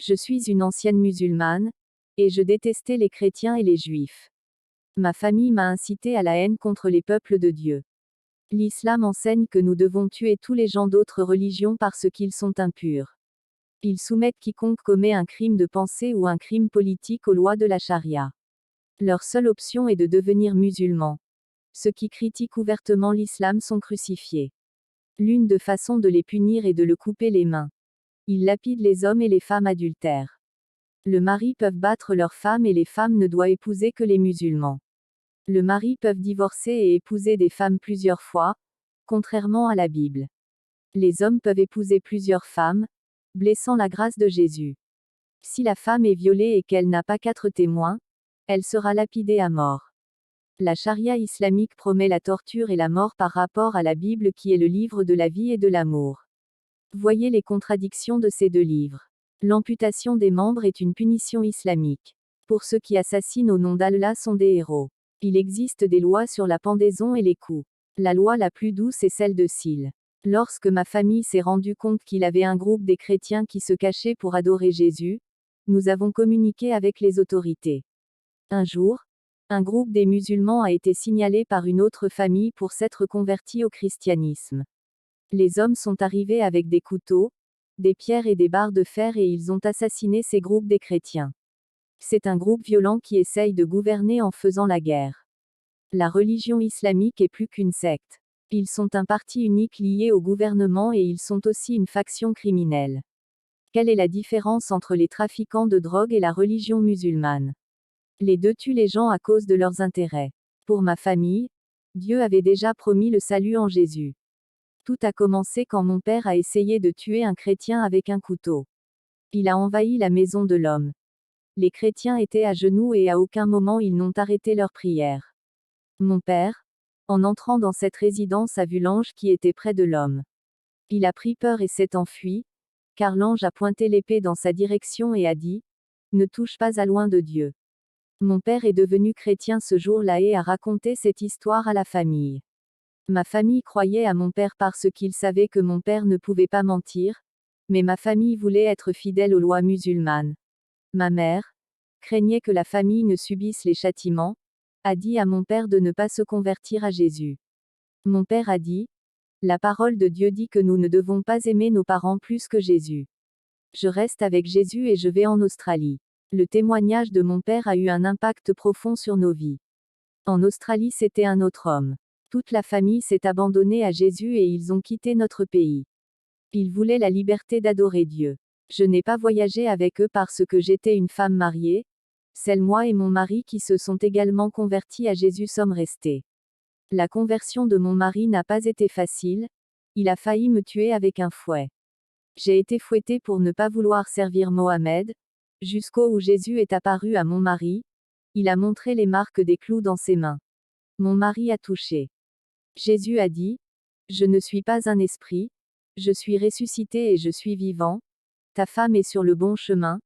Je suis une ancienne musulmane, et je détestais les chrétiens et les juifs. Ma famille m'a incité à la haine contre les peuples de Dieu. L'islam enseigne que nous devons tuer tous les gens d'autres religions parce qu'ils sont impurs. Ils soumettent quiconque commet un crime de pensée ou un crime politique aux lois de la charia. Leur seule option est de devenir musulmans. Ceux qui critiquent ouvertement l'islam sont crucifiés. L'une des façons de les punir est de le couper les mains. Ils lapident les hommes et les femmes adultères. Le mari peuvent battre leur femme et les femmes ne doivent épouser que les musulmans. Le mari peuvent divorcer et épouser des femmes plusieurs fois, contrairement à la Bible. Les hommes peuvent épouser plusieurs femmes, blessant la grâce de Jésus. Si la femme est violée et qu'elle n'a pas 4 témoins, elle sera lapidée à mort. La charia islamique promet la torture et la mort par rapport à la Bible qui est le livre de la vie et de l'amour. Voyez les contradictions de ces deux livres. L'amputation des membres est une punition islamique. Pour ceux qui assassinent au nom d'Allah sont des héros. Il existe des lois sur la pendaison et les coups. La loi la plus douce est celle de Sil. Lorsque ma famille s'est rendue compte qu'il avait un groupe des chrétiens qui se cachaient pour adorer Jésus, nous avons communiqué avec les autorités. Un jour, un groupe des musulmans a été signalé par une autre famille pour s'être converti au christianisme. Les hommes sont arrivés avec des couteaux, des pierres et des barres de fer et ils ont assassiné ces groupes des chrétiens. C'est un groupe violent qui essaye de gouverner en faisant la guerre. La religion islamique est plus qu'une secte. Ils sont un parti unique lié au gouvernement et ils sont aussi une faction criminelle. Quelle est la différence entre les trafiquants de drogue et la religion musulmane? Les deux tuent les gens à cause de leurs intérêts. Pour ma famille, Dieu avait déjà promis le salut en Jésus. Tout a commencé quand mon père a essayé de tuer un chrétien avec un couteau. Il a envahi la maison de l'homme. Les chrétiens étaient à genoux et à aucun moment ils n'ont arrêté leur prière. Mon père, en entrant dans cette résidence, a vu l'ange qui était près de l'homme. Il a pris peur et s'est enfui, car l'ange a pointé l'épée dans sa direction et a dit, « Ne touche pas à loin de Dieu ». Mon père est devenu chrétien ce jour-là et a raconté cette histoire à la famille. Ma famille croyait à mon père parce qu'il savait que mon père ne pouvait pas mentir, mais ma famille voulait être fidèle aux lois musulmanes. Ma mère craignait que la famille ne subisse les châtiments, a dit à mon père de ne pas se convertir à Jésus. Mon père a dit, la parole de Dieu dit que nous ne devons pas aimer nos parents plus que Jésus. Je reste avec Jésus et je vais en Australie. Le témoignage de mon père a eu un impact profond sur nos vies. En Australie, c'était un autre homme. Toute la famille s'est abandonnée à Jésus et ils ont quitté notre pays. Ils voulaient la liberté d'adorer Dieu. Je n'ai pas voyagé avec eux parce que j'étais une femme mariée. Seul moi et mon mari qui se sont également convertis à Jésus sommes restés. La conversion de mon mari n'a pas été facile. Il a failli me tuer avec un fouet. J'ai été fouettée pour ne pas vouloir servir Mohamed, jusqu'au où Jésus est apparu à mon mari. Il a montré les marques des clous dans ses mains. Mon mari a touché. Jésus a dit, « Je ne suis pas un esprit, je suis ressuscité et je suis vivant. Ta femme est sur le bon chemin.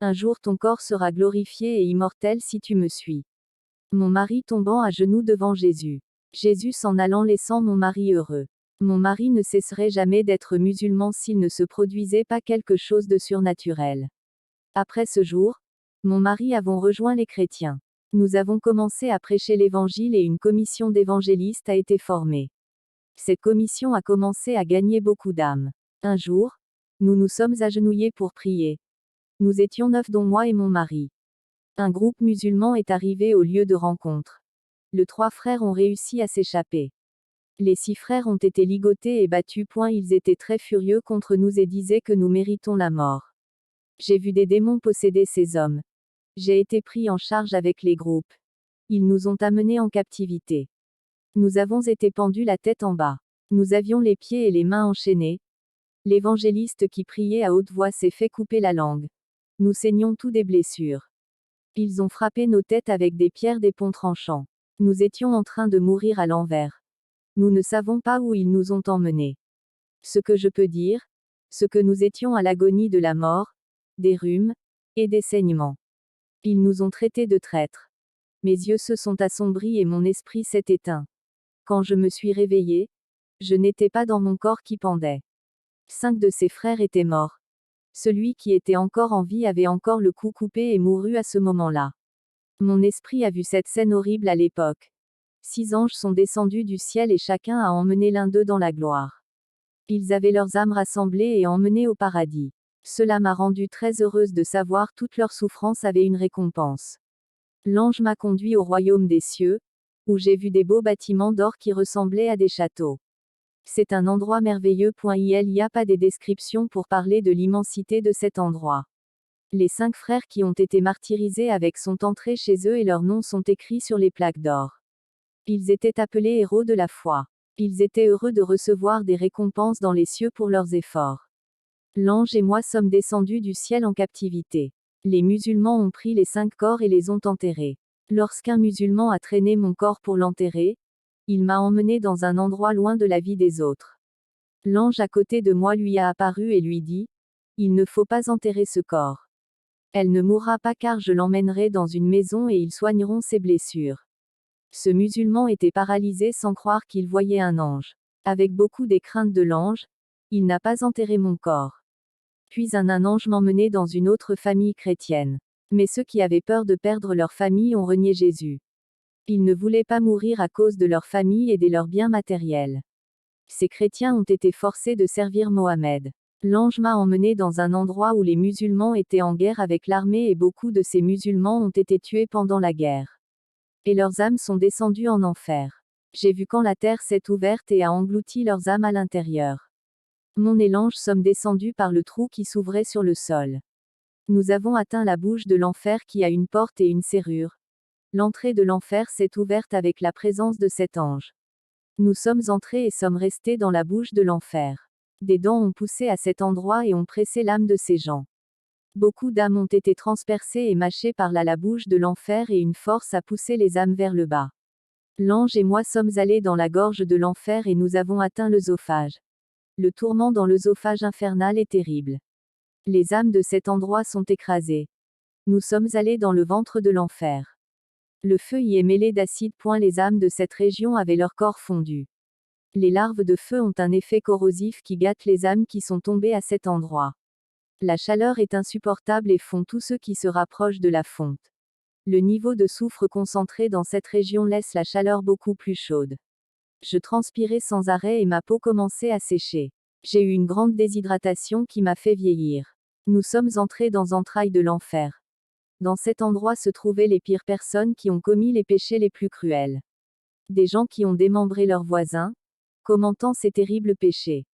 Un jour ton corps sera glorifié et immortel si tu me suis. » Mon mari tombant à genoux devant Jésus. Jésus s'en allant laissant mon mari heureux. Mon mari ne cesserait jamais d'être musulman s'il ne se produisait pas quelque chose de surnaturel. Après ce jour, mon mari avons rejoint les chrétiens. Nous avons commencé à prêcher l'évangile et une commission d'évangélistes a été formée. Cette commission a commencé à gagner beaucoup d'âmes. Un jour, nous nous sommes agenouillés pour prier. Nous étions 9 dont moi et mon mari. Un groupe musulman est arrivé au lieu de rencontre. Les 3 frères ont réussi à s'échapper. Les 6 frères ont été ligotés et battus. Ils étaient très furieux contre nous et disaient que nous méritons la mort. J'ai vu des démons posséder ces hommes. J'ai été pris en charge avec les groupes. Ils nous ont amenés en captivité. Nous avons été pendus la tête en bas. Nous avions les pieds et les mains enchaînés. L'évangéliste qui priait à haute voix s'est fait couper la langue. Nous saignons tous des blessures. Ils ont frappé nos têtes avec des pierres des ponts tranchants. Nous étions en train de mourir à l'envers. Nous ne savons pas où ils nous ont emmenés. Ce que je peux dire, c'est que nous étions à l'agonie de la mort, des rhumes, et des saignements. Ils nous ont traités de traîtres. Mes yeux se sont assombris et mon esprit s'est éteint. Quand je me suis réveillé, je n'étais pas dans mon corps qui pendait. 5 de ses frères étaient morts. Celui qui était encore en vie avait encore le cou coupé et mourut à ce moment-là. Mon esprit a vu cette scène horrible à l'époque. 6 anges sont descendus du ciel et chacun a emmené l'un d'eux dans la gloire. Ils avaient leurs âmes rassemblées et emmenées au paradis. Cela m'a rendue très heureuse de savoir toute leur souffrance avait une récompense. L'ange m'a conduit au royaume des cieux, où j'ai vu des beaux bâtiments d'or qui ressemblaient à des châteaux. C'est un endroit merveilleux. Il n'y a pas des descriptions pour parler de l'immensité de cet endroit. Les 5 frères qui ont été martyrisés avec sont entrés chez eux et leurs noms sont écrits sur les plaques d'or. Ils étaient appelés héros de la foi. Ils étaient heureux de recevoir des récompenses dans les cieux pour leurs efforts. L'ange et moi sommes descendus du ciel en captivité. Les musulmans ont pris les 5 corps et les ont enterrés. Lorsqu'un musulman a traîné mon corps pour l'enterrer, il m'a emmené dans un endroit loin de la vie des autres. L'ange à côté de moi lui a apparu et lui dit, « Il ne faut pas enterrer ce corps. Elle ne mourra pas car je l'emmènerai dans une maison et ils soigneront ses blessures. » Ce musulman était paralysé sans croire qu'il voyait un ange. Avec beaucoup des craintes de l'ange, il n'a pas enterré mon corps. Puis un ange m'emmenait dans une autre famille chrétienne. Mais ceux qui avaient peur de perdre leur famille ont renié Jésus. Ils ne voulaient pas mourir à cause de leur famille et de leurs biens matériels. Ces chrétiens ont été forcés de servir Mohammed. L'ange m'a emmené dans un endroit où les musulmans étaient en guerre avec l'armée et beaucoup de ces musulmans ont été tués pendant la guerre. Et leurs âmes sont descendues en enfer. J'ai vu quand la terre s'est ouverte et a englouti leurs âmes à l'intérieur. Mon et l'ange sommes descendus par le trou qui s'ouvrait sur le sol. Nous avons atteint la bouche de l'enfer qui a une porte et une serrure. L'entrée de l'enfer s'est ouverte avec la présence de cet ange. Nous sommes entrés et sommes restés dans la bouche de l'enfer. Des dents ont poussé à cet endroit et ont pressé l'âme de ces gens. Beaucoup d'âmes ont été transpercées et mâchées par la bouche de l'enfer et une force a poussé les âmes vers le bas. L'ange et moi sommes allés dans la gorge de l'enfer et nous avons atteint l'œsophage. Le tourment dans l'œsophage infernal est terrible. Les âmes de cet endroit sont écrasées. Nous sommes allés dans le ventre de l'enfer. Le feu y est mêlé d'acide. Les âmes de cette région avaient leur corps fondu. Les larves de feu ont un effet corrosif qui gâte les âmes qui sont tombées à cet endroit. La chaleur est insupportable et fond tous ceux qui se rapprochent de la fonte. Le niveau de soufre concentré dans cette région laisse la chaleur beaucoup plus chaude. Je transpirais sans arrêt et ma peau commençait à sécher. J'ai eu une grande déshydratation qui m'a fait vieillir. Nous sommes entrés dans entrailles de l'enfer. Dans cet endroit se trouvaient les pires personnes qui ont commis les péchés les plus cruels. Des gens qui ont démembré leurs voisins, commentant ces terribles péchés.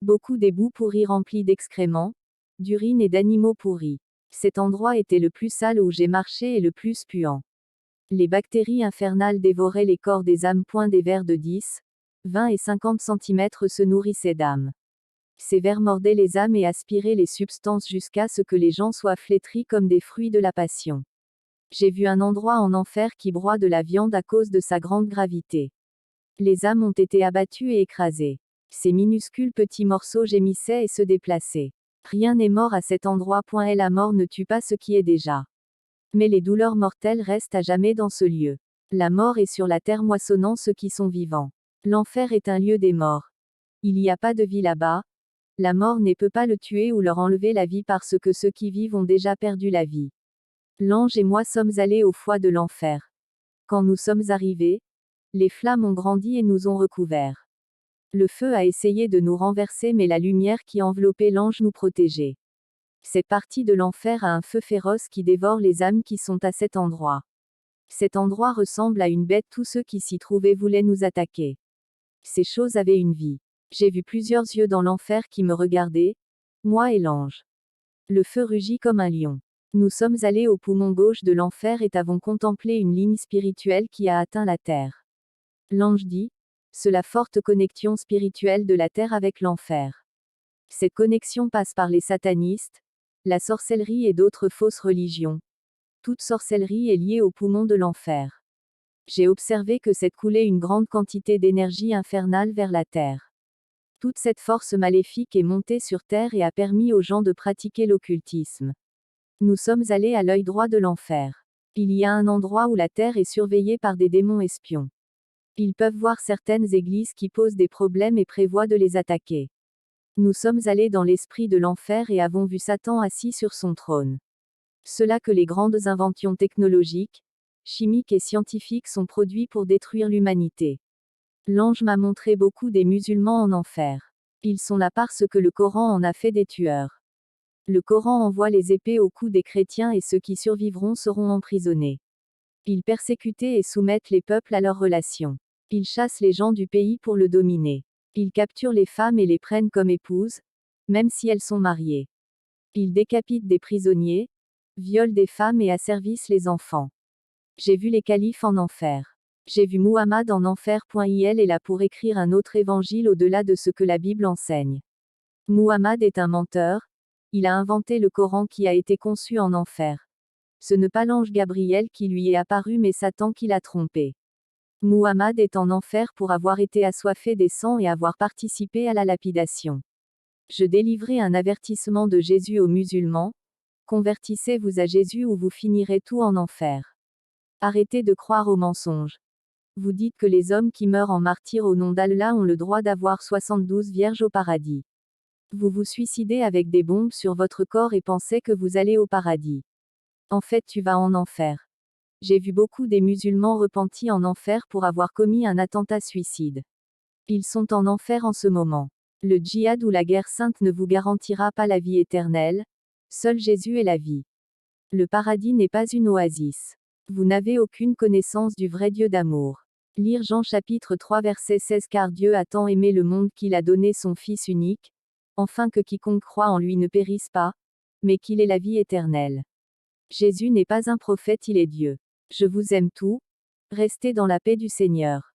Beaucoup d'éboues pourries remplis d'excréments, d'urine et d'animaux pourris. Cet endroit était le plus sale où j'ai marché et le plus puant. Les bactéries infernales dévoraient les corps des âmes. Des vers de 10, 20 et 50 cm se nourrissaient d'âmes. Ces vers mordaient les âmes et aspiraient les substances jusqu'à ce que les gens soient flétris comme des fruits de la passion. J'ai vu un endroit en enfer qui broie de la viande à cause de sa grande gravité. Les âmes ont été abattues et écrasées. Ces minuscules petits morceaux gémissaient et se déplaçaient. Rien n'est mort à cet endroit. La mort ne tue pas ce qui est déjà. Mais les douleurs mortelles restent à jamais dans ce lieu. La mort est sur la terre moissonnant ceux qui sont vivants. L'enfer est un lieu des morts. Il n'y a pas de vie là-bas. La mort ne peut pas le tuer ou leur enlever la vie parce que ceux qui vivent ont déjà perdu la vie. L'ange et moi sommes allés au foie de l'enfer. Quand nous sommes arrivés, les flammes ont grandi et nous ont recouverts. Le feu a essayé de nous renverser mais la lumière qui enveloppait l'ange nous protégeait. Cette partie de l'enfer a un feu féroce qui dévore les âmes qui sont à cet endroit. Cet endroit ressemble à une bête. Tous ceux qui s'y trouvaient voulaient nous attaquer. Ces choses avaient une vie. J'ai vu plusieurs yeux dans l'enfer qui me regardaient, moi et l'ange. Le feu rugit comme un lion. Nous sommes allés au poumon gauche de l'enfer et avons contemplé une ligne spirituelle qui a atteint la terre. L'ange dit, c'est la forte connexion spirituelle de la terre avec l'enfer. Cette connexion passe par les satanistes, la sorcellerie et d'autres fausses religions. Toute sorcellerie est liée au poumon de l'enfer. J'ai observé que cette coulait une grande quantité d'énergie infernale vers la terre. Toute cette force maléfique est montée sur terre et a permis aux gens de pratiquer l'occultisme. Nous sommes allés à l'œil droit de l'enfer. Il y a un endroit où la terre est surveillée par des démons espions. Ils peuvent voir certaines églises qui posent des problèmes et prévoient de les attaquer. Nous sommes allés dans l'esprit de l'enfer et avons vu Satan assis sur son trône. Cela que les grandes inventions technologiques, chimiques et scientifiques sont produits pour détruire l'humanité. L'ange m'a montré beaucoup des musulmans en enfer. Ils sont là parce que le Coran en a fait des tueurs. Le Coran envoie les épées au cou des chrétiens et ceux qui survivront seront emprisonnés. Ils persécutent et soumettent les peuples à leurs relations. Ils chassent les gens du pays pour le dominer. Ils capturent les femmes et les prennent comme épouses, même si elles sont mariées. Ils décapitent des prisonniers, violent des femmes et asservissent les enfants. J'ai vu les califes en enfer. J'ai vu Muhammad en enfer. Il est là pour écrire un autre évangile au-delà de ce que la Bible enseigne. Muhammad est un menteur. Il a inventé le Coran qui a été conçu en enfer. Ce n'est pas l'ange Gabriel qui lui est apparu mais Satan qui l'a trompé. Muhammad est en enfer pour avoir été assoiffé des sangs et avoir participé à la lapidation. Je délivrai un avertissement de Jésus aux musulmans. Convertissez-vous à Jésus ou vous finirez tout en enfer. Arrêtez de croire aux mensonges. Vous dites que les hommes qui meurent en martyrs au nom d'Allah ont le droit d'avoir 72 vierges au paradis. Vous vous suicidez avec des bombes sur votre corps et pensez que vous allez au paradis. En fait, tu vas en enfer. J'ai vu beaucoup des musulmans repentis en enfer pour avoir commis un attentat suicide. Ils sont en enfer en ce moment. Le djihad ou la guerre sainte ne vous garantira pas la vie éternelle. Seul Jésus est la vie. Le paradis n'est pas une oasis. Vous n'avez aucune connaissance du vrai Dieu d'amour. Lire Jean chapitre 3 verset 16 car Dieu a tant aimé le monde qu'il a donné son Fils unique, afin que quiconque croit en lui ne périsse pas, mais qu'il ait la vie éternelle. Jésus n'est pas un prophète, il est Dieu. Je vous aime tous. Restez dans la paix du Seigneur.